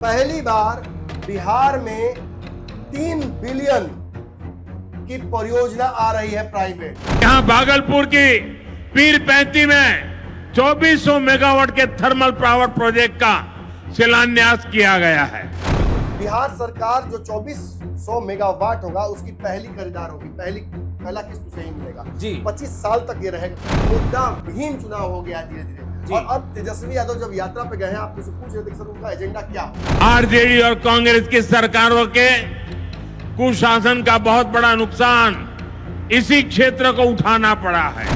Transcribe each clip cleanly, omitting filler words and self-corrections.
पहली बार बिहार में 3 बिलियन की परियोजना आ रही है प्राइवेट। यहाँ भागलपुर की पीरपैंती में 2400 मेगावाट के थर्मल पावर प्रोजेक्ट का शिलान्यास किया गया है। बिहार सरकार जो 2400 मेगावाट होगा उसकी पहली खरीदार होगी, पहला किस्त उसे ही मिलेगा जी। 25 साल तक ये रहेगा। मुद्दा विहीन चुनाव हो गया धीरे धीरे। और अब तेजस्वी यादव जब यात्रा पे गए हैं, आप मुझसे पूछ रहे थे सर उनका एजेंडा क्या है? आरजेडी और कांग्रेस की सरकारों के कुशासन का बहुत बड़ा नुकसान इसी क्षेत्र को उठाना पड़ा है।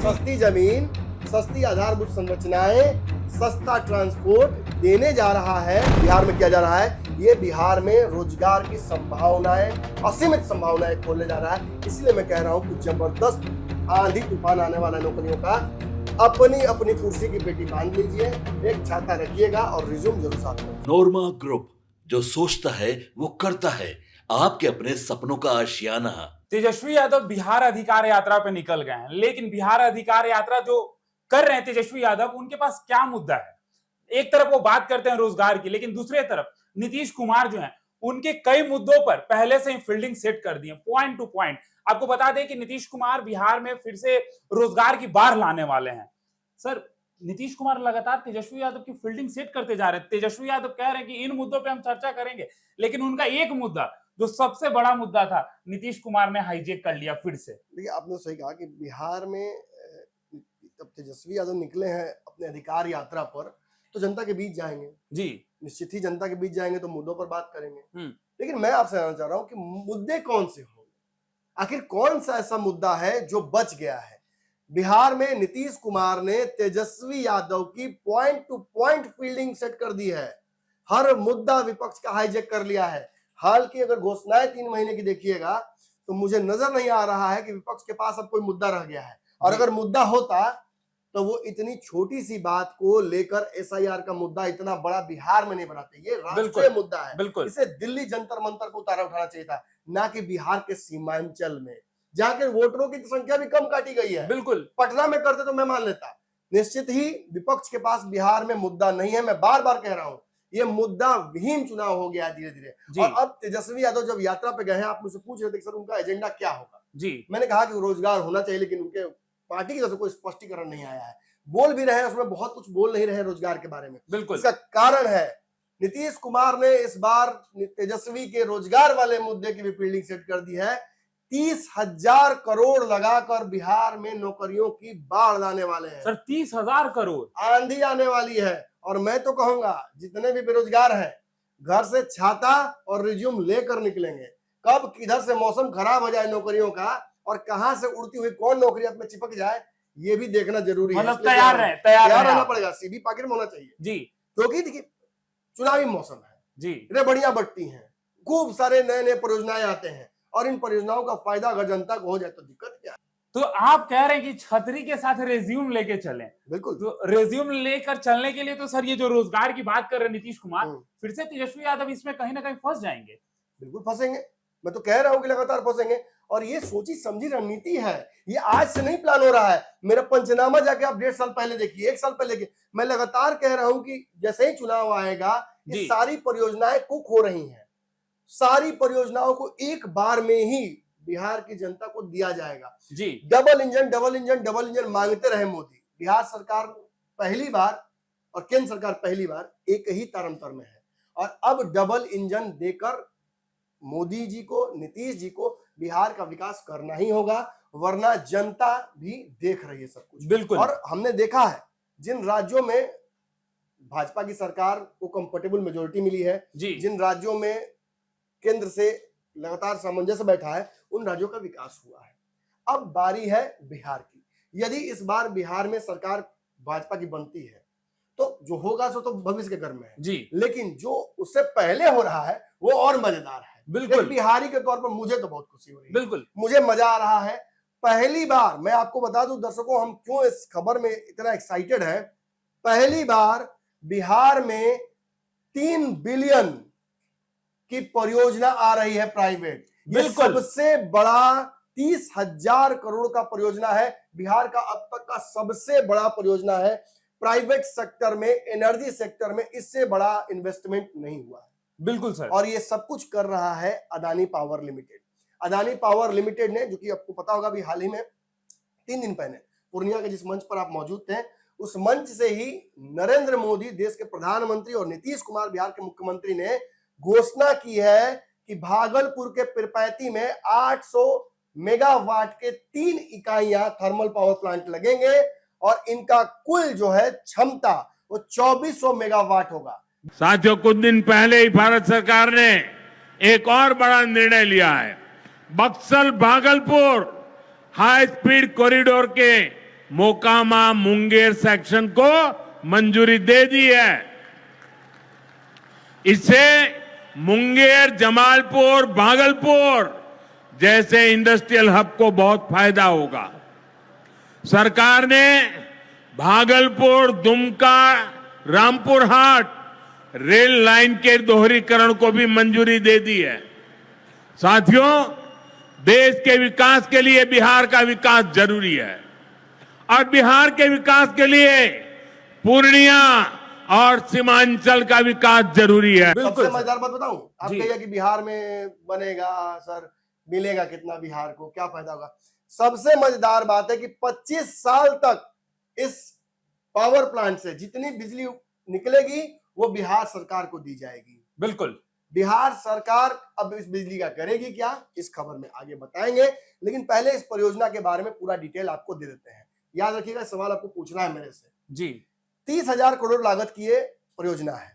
सस्ती जमीन, सस्ती आधारभूत संरचनाएं, सस्ता ट्रांसपोर्ट देने जा रहा है। बिहार में किया जा रहा है, ये बिहार में रोजगार की संभावनाएं, असीमित संभावनाएं खोलने जा रहा है। इसलिए मैं कह रहा हूं कि जबरदस्त आंधी तूफान आने वाला नौकरियों का अपनी अपनी कुर्सी की पेटी बांध लीजिए, एक छाता रखिएगा और रिज्यूम जरूर साथ में। नोरमा ग्रुप, जो सोचता है वो करता है। आपके अपने सपनों का आशियाना। तेजस्वी यादव बिहार अधिकार यात्रा पे निकल गए हैं, लेकिन बिहार अधिकार यात्रा जो कर रहे हैं तेजस्वी यादव, उनके पास क्या मुद्दा है? एक तरफ वो बात करते हैं रोजगार की, लेकिन दूसरे तरफ नीतीश कुमार जो हैं, उनके कई मुद्दों पर पहले से ही फील्डिंग सेट कर दी है, पॉइंट टू पॉइंट। आपको बता दें कि नीतीश कुमार बिहार में फिर से रोजगार की बाढ़ लाने वाले हैं। सर, नीतीश कुमार लगातार तेजस्वी यादव की फील्डिंग सेट करते जा रहे हैं। तेजस्वी यादव कह रहे हैं कि इन मुद्दों पे हम चर्चा करेंगे, लेकिन उनका एक मुद्दा जो सबसे बड़ा मुद्दा था, नीतीश कुमार ने हाईजेक कर लिया फिर से। देखिए, आपने सही कहा कि बिहार में जब तेजस्वी यादव निकले हैं अपने अधिकार यात्रा पर, तो जनता के बीच जाएंगे जी, निश्चित ही जनता के बीच जाएंगे तो मुद्दों पर बात करेंगे। लेकिन मैं आपसे जानना चाह रहा हूं कि मुद्दे कौन से होंगे, आखिर कौन सा ऐसा मुद्दा है जो बच गया है? बिहार में नीतीश कुमार ने तेजस्वी यादव की point two point fielding set कर दी है। हर मुद्दा विपक्ष का हाईजेक कर लिया है। हाल की अगर घोषणाएं 3 महीने की देखिएगा तो मुझे नजर नहीं आ रहा है कि विपक्ष के पास अब कोई मुद्दा रह गया है। और अगर मुद्दा होता तो वो इतनी छोटी सी बात को लेकर एसआईआर का मुद्दा इतना बड़ा बिहार में नहीं बनाते। ये राष्ट्रीय मुद्दा है, इसे दिल्ली जंतर मंतर को उतारा उठाना चाहिए था, ना कि बिहार के सीमांचल में, जहां के वोटरों की संख्या भी कम काटी गई है। बिल्कुल पटना में करते तो मैं मान लेता। निश्चित ही विपक्ष के पास बिहार में मुद्दा नहीं है। मैं बार बार कह रहा हूं, ये मुद्दा विहीन चुनाव हो गया धीरे धीरे। और अब तेजस्वी यादव जब यात्रा पे गए हैं, आप मुझसे पूछ रहे थे सर उनका एजेंडा क्या होगा जी। मैंने कहा कि रोजगार होना चाहिए, लेकिन उनके पार्टी की तरफ से कोई स्पष्टीकरण नहीं आया है। बोल भी रहे हैं, उसमें बहुत कुछ बोल नहीं रहे रोजगार के बारे में। बिल्कुल, इसका कारण है नीतीश कुमार ने इस बार तेजस्वी के रोजगार वाले मुद्दे की भी फील्डिंग सेट कर दी है। 30,000 करोड़ लगाकर बिहार में नौकरियों की बाढ़ लाने वाले हैं। सर, 30,000 करोड़ आंधी आने वाली है। और मैं तो कहूंगा जितने भी बेरोजगार हैं, घर से छाता और रिज्यूम लेकर निकलेंगे। कब किधर से मौसम खराब हो जाए नौकरियों का, और कहां से उड़ती हुई कौन नौकरी में चिपक जाए, ये भी देखना जरूरी है। मतलब तैयार रहना पड़ेगा, सीबी पॉकेट में होना चाहिए जी, क्योंकि देखिए चुनावी मौसम है जी, बढ़िया बढ़ती हैं, खूब सारे नए नए परियोजनाएं आते हैं, और इन परियोजनाओं का फायदा अगर जनता को हो जाए तो दिक्कत क्या है? तो आप कह रहे हैं कि छतरी के साथ रेज्यूम लेके चलें। बिल्कुल, तो रेज्यूम लेकर चलने के लिए तो सर ये जो रोजगार की बात कर रहे हैं नीतीश कुमार, फिर से तेजस्वी यादव इसमें कहीं ना कहीं फंस जाएंगे। बिल्कुल फंसेंगे, मैं तो कह रहा हूं कि लगातार फंसेंगे। और ये सोची समझी रणनीति है, ये आज से नहीं प्लान हो रहा है। मेरा पंचनामा जाके आप 1.5 साल पहले देखिए, 1 साल पहले देखिए। मैं लगातार कह रहा हूं कि जैसे ही चुनाव आएगा, ये सारी परियोजनाएं कुक हो रही हैं। सारी परियोजनाओं को एक बार में ही बिहार की जनता को दिया जाएगा जी। डबल इंजन मांगते रहे मोदी। बिहार सरकार पहली बार और केंद्र सरकार पहली बार एक ही तारतम्य में है, और अब डबल इंजन देकर मोदी जी को, नीतीश जी को बिहार का विकास करना ही होगा, वरना जनता भी देख रही है सब कुछ। बिल्कुल, और हमने देखा है जिन राज्यों में भाजपा की सरकार को कंफर्टेबल मेजोरिटी मिली है, जिन राज्यों में केंद्र से लगातार सामंजस्य बैठा है, उन राज्यों का विकास हुआ है। अब बारी है बिहार की। यदि इस बार बिहार में सरकार भाजपा की बनती है तो जो होगा सो तो भविष्य के घर में है जी, लेकिन जो उससे पहले हो रहा है वो और मजेदार है। बिल्कुल, बिहारी के तौर पर मुझे तो बहुत खुशी हो रही है। बिल्कुल, मुझे मजा आ रहा है। पहली बार, मैं आपको बता दूं दर्शकों, हम क्यों इस खबर में इतना एक्साइटेड है। पहली बार बिहार में 3 बिलियन की परियोजना आ रही है प्राइवेट। ये सबसे बड़ा 30,000 करोड़ का परियोजना है। बिहार का अब तक का सबसे बड़ा परियोजना है। प्राइवेट सेक्टर में, एनर्जी सेक्टर में इससे बड़ा इन्वेस्टमेंट नहीं हुआ है। बिल्कुल सर। और ये सब कुछ कर रहा है Adani power limited. Adani power limited ने, जो कि आपको पता होगा, अभी हाल ही में 3 दिन पहले पूर्णिया के जिस मंच पर आप मौजूद थे, उस मंच से ही नरेंद्र मोदी, देश के प्रधानमंत्री, और नीतीश कुमार, बिहार के मुख्यमंत्री, ने घोषणा की है कि भागलपुर के पीरपैंती में 800 मेगावाट के 3 इकाइयां थर्मल पावर प्लांट लगेंगे और इनका कुल जो है क्षमता वो 2400 मेगावाट होगा। साथियों, कुछ दिन पहले ही भारत सरकार ने एक और बड़ा निर्णय लिया है। Buxar Bhagalpur high speed corridor के मोकामा मुंगेर सेक्शन को मंजूरी दे दी है। इससे मुंगेर, जमालपुर, भागलपुर जैसे इंडस्ट्रियल हब को बहुत फायदा होगा। सरकार ने भागलपुर, दुमका, रामपुर हाट रेल लाइन के दोहरीकरण को भी मंजूरी दे दी है। साथियों, देश के विकास के लिए बिहार का विकास जरूरी है और बिहार के विकास के लिए पूर्णिया और सीमांचल का विकास जरूरी है। सबसे मजेदार बात बताऊं, आप कहिए कि बिहार में बनेगा सर, मिलेगा कितना बिहार को, क्या फायदा होगा? सबसे मजेदार बात है कि 25 साल तक इस पावर प्लांट से जितनी बिजली निकलेगी वो बिहार सरकार को दी जाएगी। बिल्कुल। बिहार सरकार अब इस बिजली का करेगी क्या, इस खबर में आगे बताएंगे, लेकिन पहले इस परियोजना के बारे में पूरा डिटेल आपको दे देते हैं। याद रखिएगा, सवाल आपको पूछना है मेरे से जी। 30,000 करोड़ लागत की ये परियोजना है।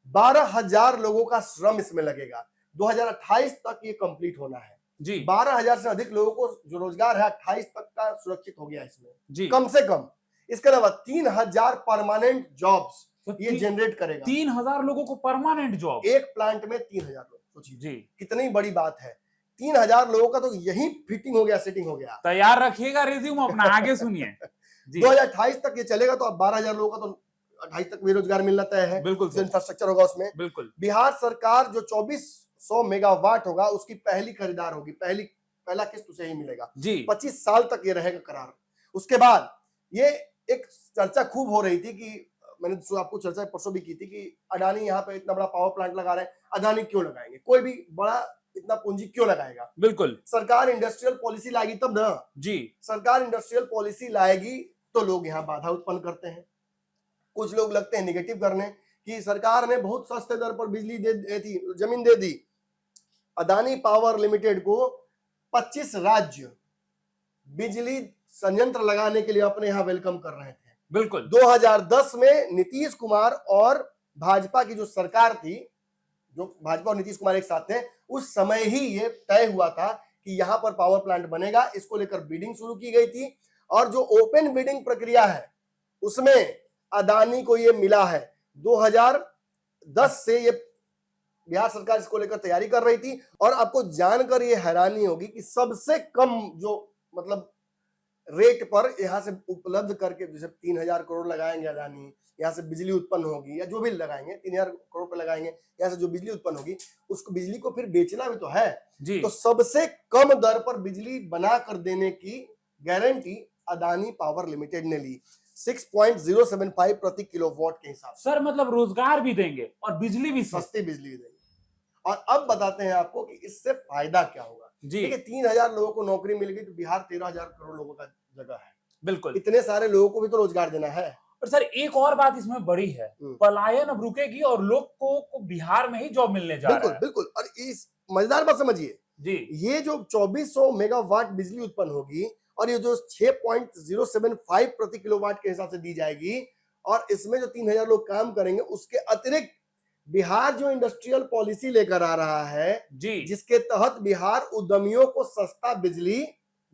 12,000 लोगों का श्रम इसमें लगेगा। 2028 तक ये कंप्लीट होना है जी। 12,000 से अधिक लोगों को जो रोजगार है 28 तक का सुरक्षित हो गया इसमें जी। कम से कम। इसके अलावा 3,000 परमानेंट जॉब्स ये जनरेट करेगा। 3,000 लोगों को परमानेंट जॉब, एक प्लांट में 3,000 लोग, सोचिए जी, कितनी बड़ी बात है। 3,000 लोगों का तो यही फिटिंग हो गया, सेटिंग हो गया। तैयार रखिएगा रिज्यूम अपना, आगे सुनिए। 2028 तक ये चलेगा तो अब 12,000 लोगों का तो 28 तक बेरोजगार मिलना तय है। बिल्कुल, जो इंफ्रास्ट्रक्चर होगा उसमें। बिल्कुल। बिहार सरकार जो 2400 मेगावाट होगा उसकी पहली खरीदार होगी, पहला किस्त उसे ही मिलेगा जी। 25 साल तक ये रहेगा करार। उसके बाद ये एक चर्चा खूब हो रही थी कि मैंने आपको चर्चा परसों भी की थी कि अडानी यहाँ पे इतना बड़ा पावर प्लांट लगा रहे हैं, अडानी क्यों लगाएंगे, कोई भी बड़ा इतना पूंजी क्यों लगाएगा? बिल्कुल। सरकार इंडस्ट्रियल पॉलिसी लाएगी तब ना जी। सरकार इंडस्ट्रियल पॉलिसी लाएगी तो लोग यहाँ बाधा उत्पन्न करते हैं। कुछ लोग लगते हैं निगेटिव करने कि सरकार ने बहुत सस्ते दर पर बिजली दे दी, जमीन दे दी। अदानी पावर लिमिटेड को 25 राज्य बिजली संयंत्र लगाने के लिए अपने यहाँ वेलकम कर रहे थे। बिल्कुल। 2010 में नीतीश कुमार और भाजपा की जो सरकार थी, जो भाजपा और नीतीश कुमार एक साथ थे, उस समय ही ये तय हुआ था कि यहाँ पर पावर प्लांट बनेगा। इसको लेकर बिडिंग शुरू की गई थी और जो ओपन बिडिंग प्रक्रिया है उसमें अदानी को ये मिला है। 2010 से ये बिहार सरकार इसको लेकर तैयारी कर रही थी और आपको जानकर ये हैरानी होगी कि सबसे कम जो मतलब रेट पर यहाँ से उपलब्ध करके, जैसे 3,000 करोड़ लगाएंगे अदानी, यहाँ से बिजली उत्पन्न होगी या जो भी लगाएंगे 3,000 करोड़ पर लगाएंगे, यहाँ से जो बिजली उत्पन्न होगी उसको बिजली को फिर बेचना भी तो है जी। तो सबसे कम दर पर बिजली बना कर देने की गारंटी अदानी पावर लिमिटेड ने ली 6.075 प्रति किलोवाट के हिसाब से। सर मतलब रोजगार भी देंगे और बिजली भी सस्ती बिजली देंगे। और अब बताते हैं आपको कि इससे फायदा क्या होगा जी। देखिए 3,000 लोगों को नौकरी मिल गई तो बिहार 13,000 करोड़ लोगों का जगह है। बिल्कुल। इतने सारे लोगों को भी तो रोजगार देना है। और सर एक और बात इसमें बड़ी है, पलायन अब रुकेगी और लोग को बिहार में ही जॉब मिलने जा रहा है। बिल्कुल। और इस मजेदार बात समझिए जी, ये जो 2400 मेगावाट बिजली उत्पन्न होगी और ये जो 6.075 प्रति किलोवाट के हिसाब से दी जाएगी और इसमें जो 3,000 लोग काम करेंगे, उसके अतिरिक्त बिहार जो इंडस्ट्रियल पॉलिसी लेकर आ रहा है जी, जिसके तहत बिहार उद्यमियों को सस्ता बिजली,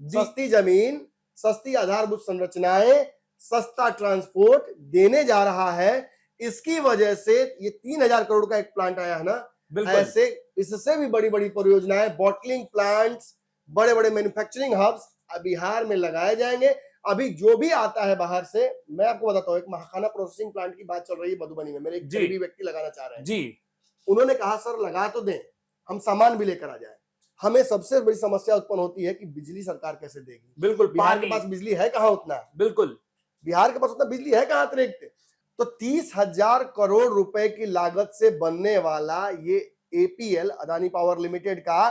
सस्ती जमीन, सस्ती आधारभूत संरचनाएं, सस्ता ट्रांसपोर्ट देने जा रहा है। इसकी वजह से ये 3,000 करोड़ का एक प्लांट आया है ना, ऐसे इससे भी बड़ी बड़ी परियोजनाएं, बॉटलिंग प्लांट्स, बड़े बड़े मैन्युफैक्चरिंग हब्स बिहार में लगाए जाएंगे। अभी जो भी आता है बाहर से, मैं आपको बताता हूँ, एक मखाना प्रोसेसिंग प्लांट की बात चल रही है मधुबनी में, मेरे एक करीबी व्यक्ति लगाना चाह रहे हैं जी। उन्होंने कहा सर लगा तो दें, हम सामान भी लेकर आ जाए। हमें सबसे बड़ी समस्या उत्पन्न होती है कि बिजली सरकार कैसे देगी। बिल्कुल। बिहार के पास बिजली है कहाँ उतना। बिल्कुल। बिहार के पास उतना बिजली है कहां अतिरिक्त? तो 30,000 करोड़ रुपए की लागत से बनने वाला ये एपीएल अदानी पावर लिमिटेड का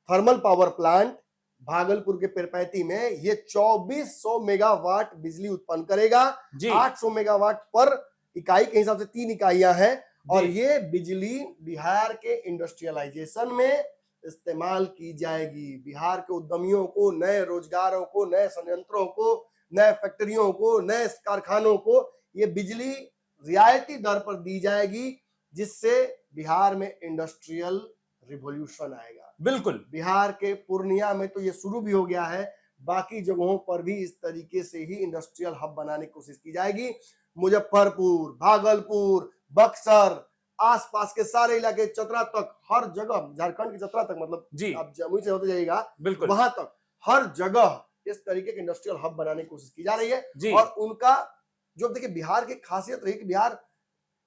थर्मल पावर प्लांट भागलपुर के पिरपैती में ये 2400 मेगावाट बिजली उत्पन्न करेगा। जी 800 मेगावाट पर इकाई के हिसाब से 3 इकाइयां हैं और जी। ये बिजली बिहार के इंडस्ट्रियलाइजेशन में इस्तेमाल की जाएगी। बिहार के उद्यमियों को, नए रोजगारों को, नए संयंत्रों को, नए फैक्ट्रियों को, नए कारखानों को ये बिजली रियायती दर पर दी जाएगी, जिससे बिहार में इंडस्ट्रियल रिवॉल्यूशन आएगा। बिल्कुल बिहार के पूर्णिया में तो ये शुरू भी हो गया है, बाकी जगहों पर भी इस तरीके से ही इंडस्ट्रियल हब बनाने की कोशिश की जाएगी। मुजफ्फरपुर, भागलपुर, बक्सर, आसपास के सारे इलाके, चतरा तक, हर जगह, झारखंड की चतरा तक, मतलब जी आप जमुई से होते जाइएगा बिल्कुल वहां तक, हर जगह इस तरीके के इंडस्ट्रियल हब बनाने की कोशिश की जा रही है। जी और उनका जो, देखिए बिहार की खासियत रही कि बिहार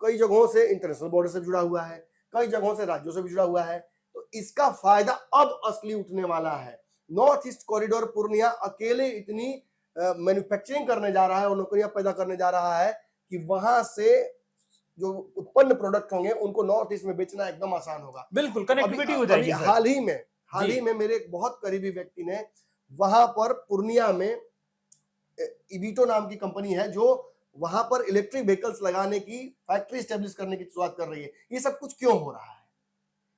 कई जगहों से इंटरनेशनल बॉर्डर से जुड़ा हुआ है, कई जगहों से राज्यों से भी जुड़ा हुआ है, तो इसका फायदा अब असली उठने वाला है। नॉर्थ ईस्ट कॉरिडोर पूर्णिया अकेले इतनी मैन्युफैक्चरिंग करने जा रहा है और नौकरियां पैदा करने जा रहा है कि वहां से जो उत्पन्न प्रोडक्ट होंगे उनको नॉर्थ ईस्ट में बेचना एकदम आसान होगा। बिल्कुल कनेक्टिविटी हो जाएगी सर। हाल जी। ही में मेरे एक बहुत करीबी व्यक्ति ने वहां पर पूर्णिया में इबीटो नाम की कंपनी है जो वहां पर इलेक्ट्रिक व्हीकल्स लगाने की फैक्ट्री स्टेब्लिश करने की शुरुआत कर रही है। ये सब कुछ क्यों हो रहा है?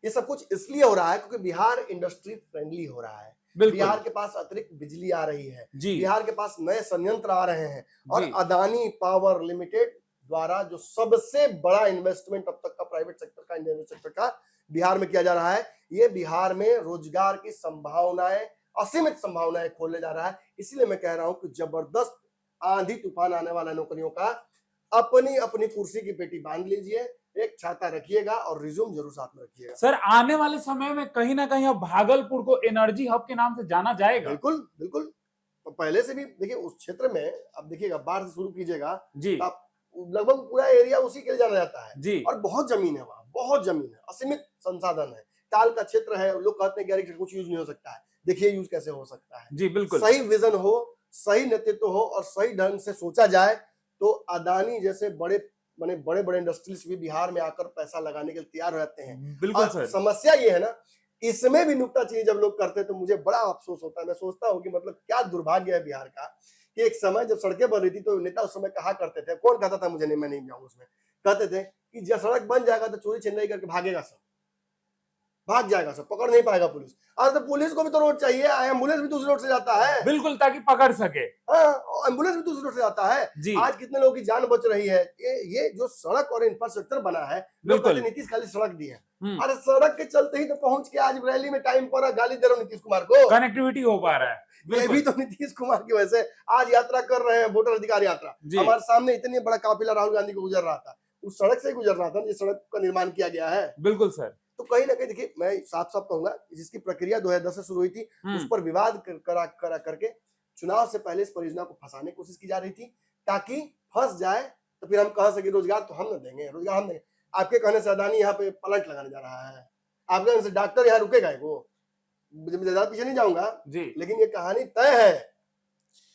ये सब कुछ इसलिए हो रहा है क्योंकि बिहार इंडस्ट्री फ्रेंडली हो रहा है। बिल्कुल बिहार के पास अतिरिक्त बिजली आ रही है, जी बिहार के पास नए संयंत्र आ रहे हैं और जी अदानी पावर लिमिटेड द्वारा जो सबसे बड़ा इन्वेस्टमेंट अब तक का प्राइवेट सेक्टर का, इंडियन सेक्टर का बिहार में किया जा रहा है, ये बिहार में रोजगार की संभावनाएं, असीमित संभावनाएं खोलने जा रहा है। इसीलिए मैं कह रहा हूं कि जबरदस्त आंधी तूफान आने वाला नौकरियों का। अपनी अपनी कुर्सी की पेटी बांध लीजिए, एक छाता रखिएगा और रिज्यूम जरूर साथ में रखिएगा। सर आने वाले समय में कहीं ना कहीं अब भागलपुर को एनर्जी हब के नाम से जाना जाएगा। बिल्कुल बिल्कुल, तो पहले से भी देखिए उस क्षेत्र में, अब देखिएगा बाढ़ से शुरू कीजिएगा जी तो आप लगभग पूरा एरिया उसी के लिए जाना जाता है जी और बहुत जमीन है वहां, बहुत जमीन है, असीमित संसाधन है, ताल का क्षेत्र है। लोग कहते हैं कि यार कुछ यूज नहीं हो सकता है, देखिए यूज कैसे हो सकता है। जी बिल्कुल सही विजन हो, सही नेतृत्व हो और सही ढंग से सोचा जाए तो अदानी जैसे बड़े बड़े इंडस्ट्रीज भी बिहार में आकर पैसा लगाने के लिए तैयार हो जाते हैं। बिल्कुल और सर समस्या ये है ना, इसमें भी नुक्ताचीनी जब लोग करते हैं तो मुझे बड़ा अफसोस होता है। मैं सोचता हूँ कि मतलब क्या दुर्भाग्य है बिहार का कि एक समय जब सड़कें बन रही थी तो नेता उस समय कहा करते थे, कौन कहता था मुझे नहीं, मैं नहीं जाऊंगा उसमें, कहते थे कि जब सड़क बन जाएगा तो चोरी छिनराई करके भागेगा सब, भाग जाएगा सब, पकड़ नहीं पाएगा पुलिस। आज तो पुलिस को भी तो रोड चाहिए, एम्बुलेंस भी दूसरी रोड से जाता है। बिल्कुल ताकि पकड़ सके। हाँ, एम्बुलेंस भी दूसरी रोड से जाता है। जी आज कितने लोगों की जान बच रही है। ये जो सड़क और इंफ्रास्ट्रक्चर बना है, लोग बिल्कुल। कहते नीतीश खाली सड़क दी है, हम्म। अरे सड़क के चलते ही तो पहुंच के आज रैली में टाइम पर गाली दे रहा हूं नीतीश कुमार को। कनेक्टिविटी हो पा रहा है। ये बिल्कुल भी तो नीतीश कुमार की वजह से आज यात्रा कर रहे हैं, वोटर अधिकार यात्रा। जी हमारे सामने इतनी बड़ा काफिला राहुल गांधी को गुजर रहा था, उस सड़क से ही गुजर रहा था जिस सड़क का निर्माण किया गया है। बिल्कुल सर। तो कहीं ना कहीं देखिए, मैं साफ साफ कहूंगा, जिसकी प्रक्रिया 2010 से शुरू हुई थी, उस पर विवाद करा करके चुनाव से पहले इस परियोजना को फंसाने की कोशिश की जा रही थी, ताकि फंस जाए तो फिर हम कह सके रोजगार तो हम न देंगे, रोजगार हम देंगे। आपके कहने से अदानी यहाँ पे प्लांट लगाने जा रहा है, आपके कहने से डॉक्टर यहाँ रुकेगा, वो ज्यादा पीछे नहीं जाऊंगा जी लेकिन ये कहानी तय है।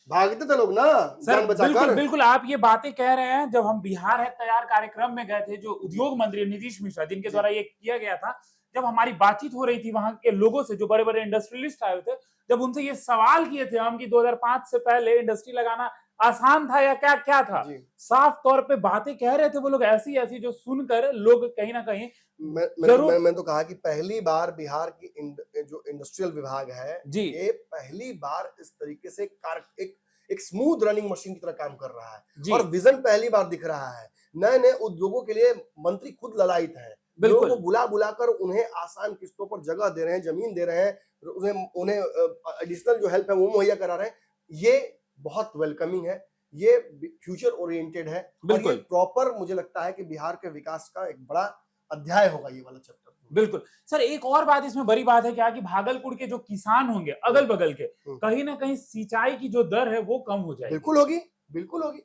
भागते थे लोग ना सर, जान बिल्कुल बचाकर। बिल्कुल आप ये बातें कह रहे हैं। जब हम बिहार है तैयार कार्यक्रम में गए थे, जो उद्योग मंत्री नीतीश मिश्रा जिनके द्वारा ये किया गया था, जब हमारी बातचीत हो रही थी वहां के लोगों से, जो बड़े बड़े इंडस्ट्रियलिस्ट आए थे, जब उनसे ये सवाल किए थे हम कि 2005 से पहले इंडस्ट्री लगाना आसान था या क्या क्या था, जी। साफ तौर पे बातें कह रहे थे वो लोग ऐसी ऐसी, जो सुनकर लोग कहीं ना कहीं जरूर। मैं तो कहा कि पहली बार बिहार की जो इंडस्ट्रियल विभाग है जी ये पहली बार इस तरीके से एक स्मूथ रनिंग मशीन की तरह काम कर रहा है जी और विजन पहली बार दिख रहा है। नए नए उद्योगों के लिए मंत्री खुद ललायित हैं, लोगों बिल्कुल को बुला बुलाकर उन्हें आसान किस्तों पर जगह दे रहे हैं, जमीन दे रहे हैं, उन्हें एडिशनल जो हेल्प है वो मुहैया करा रहे हैं। ये बहुत वेलकमिंग है, ये फ्यूचर ओरिएंटेड है और ये बिल्कुल प्रॉपर मुझे लगता है कि बिहार के विकास का एक बड़ा अध्याय होगा ये वाला चैप्टर। बिल्कुल सर, एक और बात इसमें बड़ी बात है क्या कि भागलपुर के जो किसान होंगे अगल बगल के, कहीं ना कहीं सिंचाई की जो दर है वो कम हो जाएगी। बिल्कुल होगी, बिल्कुल होगी,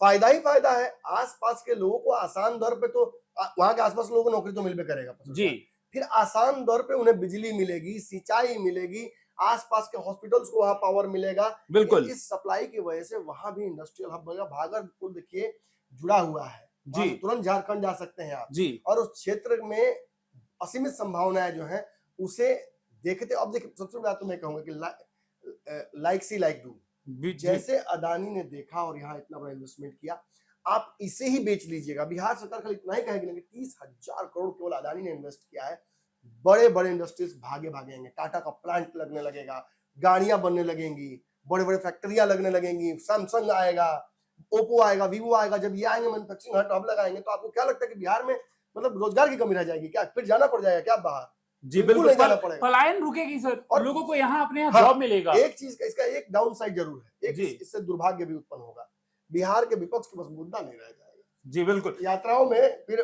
फायदा ही फायदा है। आसपास के लोगों को आसान दर पे तो वहां के आसपास लोगों को नौकरी तो मिल भी करेगा जी, फिर आसान दर पे उन्हें बिजली मिलेगी, सिंचाई मिलेगी, आसपास के हॉस्पिटल्स को वहां पावर मिलेगा। बिल्कुल इस सप्लाई की वजह से वहां भी इंडस्ट्रियल हब बनेगा। भागलपुर देखिए जुड़ा हुआ है, जी तुरंत झारखंड जा सकते हैं आप, जी और उस क्षेत्र में असीमित संभावनाएं जो है उसे देखते। अब देखिए सबसे बड़ा तो मैं कहूंगा कि लाइक सी लाइक डू, जी जैसे अदानी ने देखा और यहाँ इतना बड़ा इन्वेस्टमेंट किया, आप इसे ही बेच लीजिएगा। बिहार सरकार खाली इतना ही कहेगी ना कि 30,000 करोड़ केवल अदानी ने इन्वेस्ट किया है, बड़े बड़े इंडस्ट्रीज भागेंगे, टाटा का प्लांट लगने लगेगा, गाड़ियां बनने लगेंगी, बड़े बड़े फैक्ट्रियां लगने लगेंगी, सैमसंग आएगा, ओप्पो आएगा, वीवो आएगा। जब ये आएंगे मैन्युफैक्चरिंग हब लगाएंगे तो आपको क्या लगता है कि बिहार में मतलब रोजगार की कमी रह जाएगी क्या? फिर जाना पड़ जाएगा क्या बाहर? जी बिल्कुल नहीं जाना पड़ेगा। पलायन रुकेगी सर, और लोगों को यहाँ अपने यहाँ हाँ, जॉब मिलेगा। एक चीज का इसका एक डाउन साइड जरूर है, एक जी। इससे दुर्भाग्य भी उत्पन्न होगा, बिहार के विपक्ष के पास मुद्दा नहीं रह जाएगा जी बिल्कुल। यात्राओं में। फिर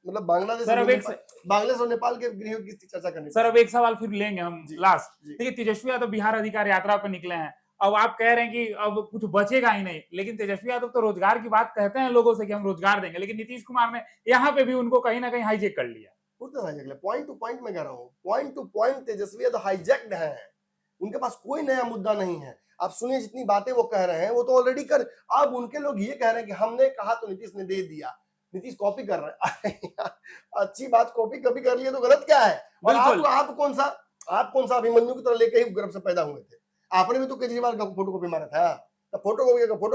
मतलब बांग्लादेश सर, अब एक बांग्लादेश और नेपाल के गृह की चर्चा करनी सर अब एक सवाल फिर लेंगे हम जी, लास्ट। जी। देखिए तेजस्वी यादव बिहार अधिकार यात्रा पर निकले हैं, अब आप कह रहे हैं कि अब कुछ बचेगा ही नहीं, लेकिन तेजस्वी यादव तो रोजगार की बात कहते हैं लोगों से कि हम रोजगार देंगे, लेकिन नीतीश कुमार ने यहाँ पे भी उनको कहीं ना कहीं हाईजेक कर लिया। पॉइंट टू पॉइंट में कह रहा हूँ, point two point Tejashwi Yadav hijacked है, उनके पास कोई नया मुद्दा नहीं है। आप सुनिए जितनी बातें वो कह रहे हैं वो तो ऑलरेडी कर, अब उनके लोग ये कह रहे हैं कि हमने कहा तो नीतीश ने दे दिया, नीतीश कॉपी कर रहे हैं। अच्छी बात, कॉपी कभी कर लिए तो गलत क्या है? और आप कौन सा अभिमन्यु की तरह लेके ही गर्भ से पैदा हुए थे? आपने भी तो केजरीवाल का फोटो कॉपी मारा था, तो फोटो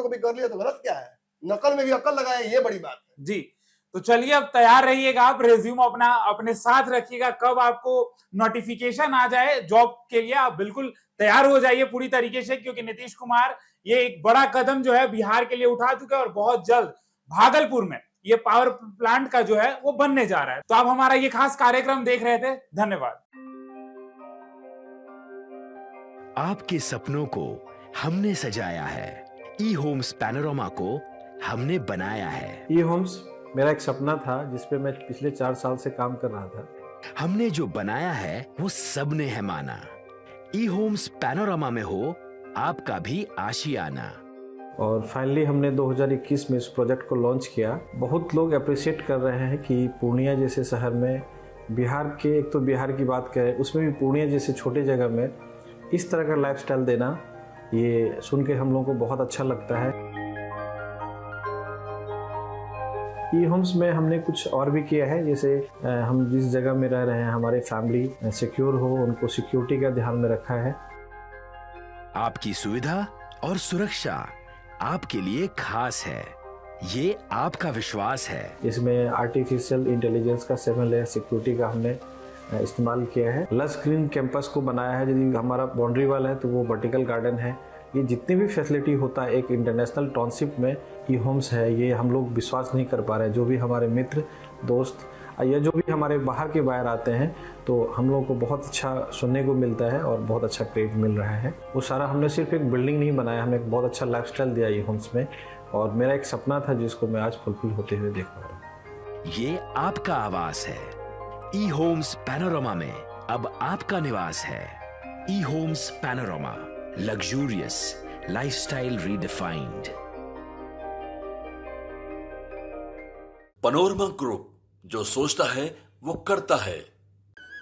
कॉपी कर लिया तो गलत क्या है? नकल में भी अकल लगाए, ये बड़ी बात है। जी तो चलिए अब तैयार रहिएगा, आप रेज्यूम अपना अपने साथ रखिएगा, कब आपको नोटिफिकेशन आ जाए जॉब के लिए आप बिल्कुल तैयार हो जाइए पूरी तरीके से, क्योंकि नीतीश कुमार ये एक बड़ा कदम जो है बिहार के लिए उठा चुके हैं और बहुत जल्द भागलपुर में ये पावर प्लांट का जो है वो बनने जा रहा है। तो आप हमारा ये खास कार्यक्रम देख रहे थे, धन्यवाद। आपके सपनों को हमने सजाया है, ई होम्स पैनोरमा को हमने बनाया है। ई होम्स मेरा एक सपना था जिसपे मैं पिछले 4 साल से काम कर रहा था। हमने जो बनाया है वो सबने है माना। ई होम्स पैनोरमा में हो आपका भी आशियाना। और फाइनली हमने 2021 में इस प्रोजेक्ट को लॉन्च किया। बहुत लोग अप्रिशिएट कर रहे हैं कि पूर्णिया जैसे शहर में, बिहार के, एक तो बिहार की बात करें उसमें भी पूर्णिया जैसे छोटे जगह में इस तरह का लाइफस्टाइल देना, ये सुन के हम लोगों को बहुत अच्छा लगता है। ई होम्स में हमने कुछ और भी किया है, जैसे हम जिस जगह में रह रहे हैं हमारे फैमिली सिक्योर हो, उनको सिक्योरिटी का ध्यान में रखा है। आपकी सुविधा और सुरक्षा आपके लिए खास है, ये आपका विश्वास है। इसमें आर्टिफिशियल इंटेलिजेंस का 7 लेयर सिक्योरिटी का हमने इस्तेमाल किया है। लस ग्रीन कैंपस को बनाया है, यदि हमारा बाउंड्री वाल है तो वो वर्टिकल गार्डन है। ये जितनी भी फैसिलिटी होता है एक इंटरनेशनल टाउनशिप में ई होम्स है, ये हम लोग विश्वास नहीं कर पा रहे हैं। जो भी हमारे मित्र दोस्त या जो भी हमारे बाहर के बाहर आते हैं तो हम लोगों को बहुत अच्छा सुनने को मिलता है और बहुत अच्छा क्रेडिट मिल रहा है। वो सारा हमने सिर्फ एक बिल्डिंग नहीं बनाया, हमें एक बहुत अच्छा लाइफस्टाइल दिया ई होम्स में, और मेरा एक सपना था जिसको मैं आज फुलफिल होते हुए देख पा रहा हूँ। ये आपका आवास है। ई होम्स पैनोरमा में अब आपका निवास है। E Homes Panorama, luxurious lifestyle redefined. Panorama group, जो सोचता है वो करता है।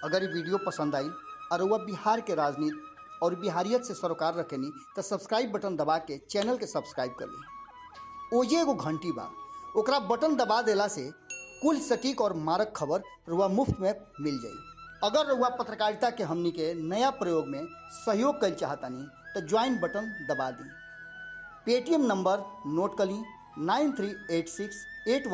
अगर ये वीडियो पसंद आई और वह बिहार के राजनीति और बिहारियत से सरोकार रखेनी तो सब्सक्राइब बटन दबा के चैनल के सब्सक्राइब कर ली। ओजे एगो घंटी बा, ओकरा बटन दबा देला से कुल सटीक और मारक खबर रुआ मुफ्त में मिल जाई। अगर रुआ पत्रकारिता के हमनी के नया प्रयोग में सहयोग कर चाहतानी तो ज्वाइन बटन दबा दी। पेटीएम नंबर नोट कर ली 938681